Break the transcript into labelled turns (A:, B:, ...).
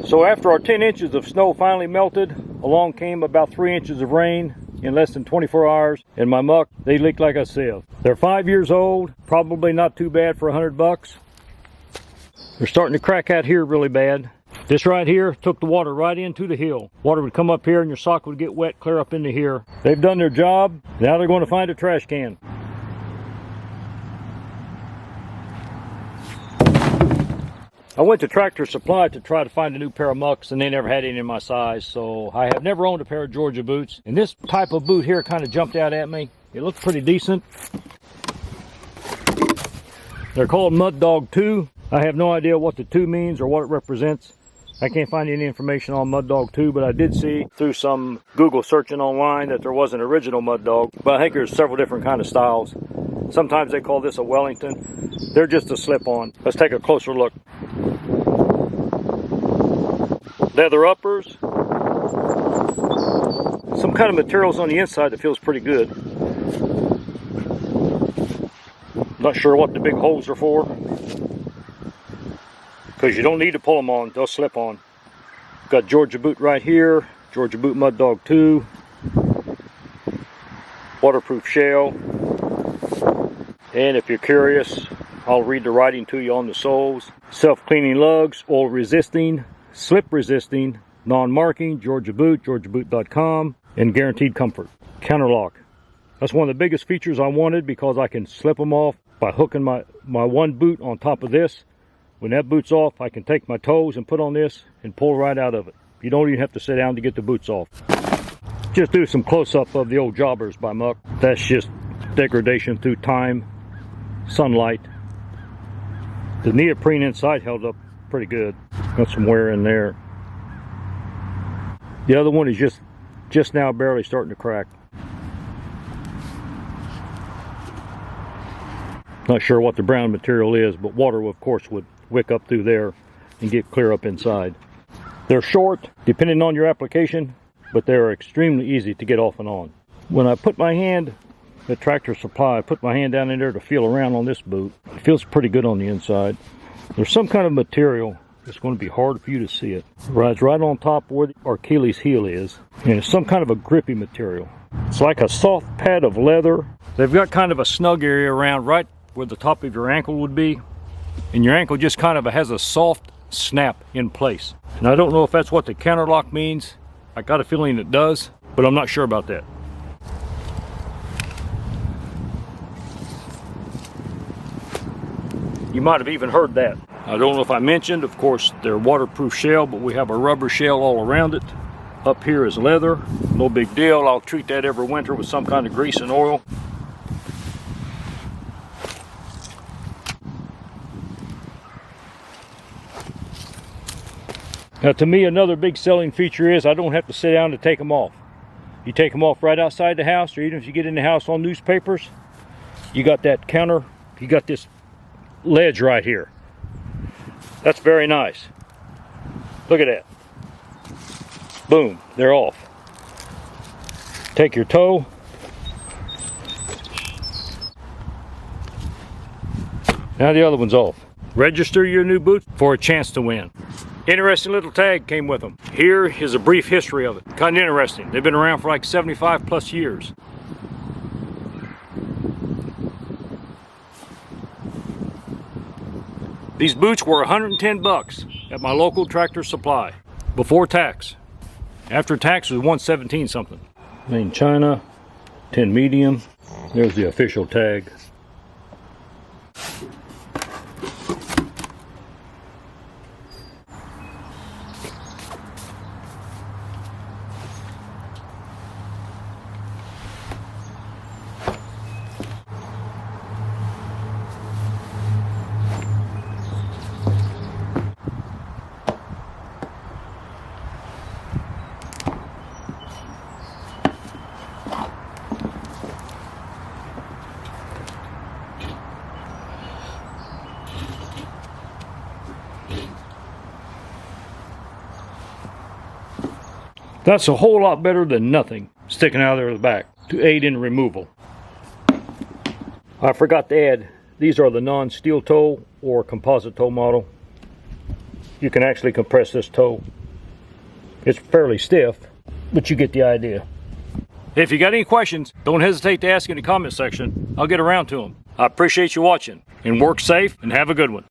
A: So after our 10 inches of snow finally melted, along came about 3 inches of rain in less than 24 hours, and my muck, they leak like a sieve. They're 5 years old, probably not too bad for $100. They're starting to crack out here really bad. This right here took the water right into the hill. Water would come up here and your sock would get wet clear up into here. They've done their job. Now they're going to find a trash can. I went to Tractor Supply to try to find a new pair of mucks, and they never had any in my size, so I have never owned a pair of Georgia boots. And this type of boot here kind of jumped out at me. It looks pretty decent. They're called Muddog 2. I have no idea what the 2 means or what it represents. I can't find any information on Muddog 2, but I did see through some Google searching online that there was an original Muddog, but I think there's several different kind of styles. Sometimes they call this a Wellington. They're just a slip-on. Let's take a closer look. Leather uppers. Some kind of materials on the inside that feels pretty good. Not sure what the big holes are for, because you don't need to pull them on, they'll slip on. Got Georgia boot right here, Georgia boot Muddog 2, waterproof shell, and if you're curious, I'll read the writing to you on the soles. Self-cleaning lugs, oil resisting, slip resisting, non-marking, Georgia boot, georgiaboot.com, and guaranteed comfort. Counterlock. That's one of the biggest features I wanted, because I can slip them off by hooking my one boot on top of this. When that boot's off, I can take my toes and put on this and pull right out of it. You don't even have to sit down to get the boots off. Just do some close-up of the old Jobbers by Muck. That's just degradation through time, sunlight. The neoprene inside held up pretty good. Got some wear in there. The other one is just now barely starting to crack. Not sure what the brown material is, but water, of course, would wick up through there and get clear up inside. They're short, depending on your application, but they're extremely easy to get off and on. When I put my hand at Tractor Supply, I put my hand down in there to feel around on this boot. It feels pretty good on the inside. There's some kind of material that's going to be hard for you to see it. It rides right on top where the Achilles heel is, and it's some kind of a grippy material. It's like a soft pad of leather. They've got kind of a snug area around right where the top of your ankle would be, and your ankle just kind of has a soft snap in place. And I don't know if that's what the counterlock means. I got a feeling it does, but I'm not sure about that. You might have even heard that. I don't know if I mentioned, of course, they're waterproof shell, but we have a rubber shell all around it. Up here is leather, no big deal. I'll treat that every winter with some kind of grease and oil. Now, to me, another big selling feature is I don't have to sit down to take them off. You take them off right outside the house, or even if you get in the house on newspapers, you got that counter, you got this ledge right here. That's very nice. Look at that. Boom, they're off. Take your toe. Now the other one's off. Register your new boot for a chance to win. Interesting little tag came with them. Here is a brief history of it. Kind of interesting. They've been around for like 75 plus years. These boots were 110 bucks at my local Tractor Supply before tax. After tax, it was 117 something. Made in China, 10 medium. There's the official tag. That's a whole lot better than nothing sticking out of there at the back to aid in removal. I forgot to add, these are the non-steel toe or composite toe model. you can actually compress this toe. It's fairly stiff, but you get the idea. If you got any questions, don't hesitate to ask in the comment section. I'll get around to them. I appreciate you watching, and work safe and have a good one.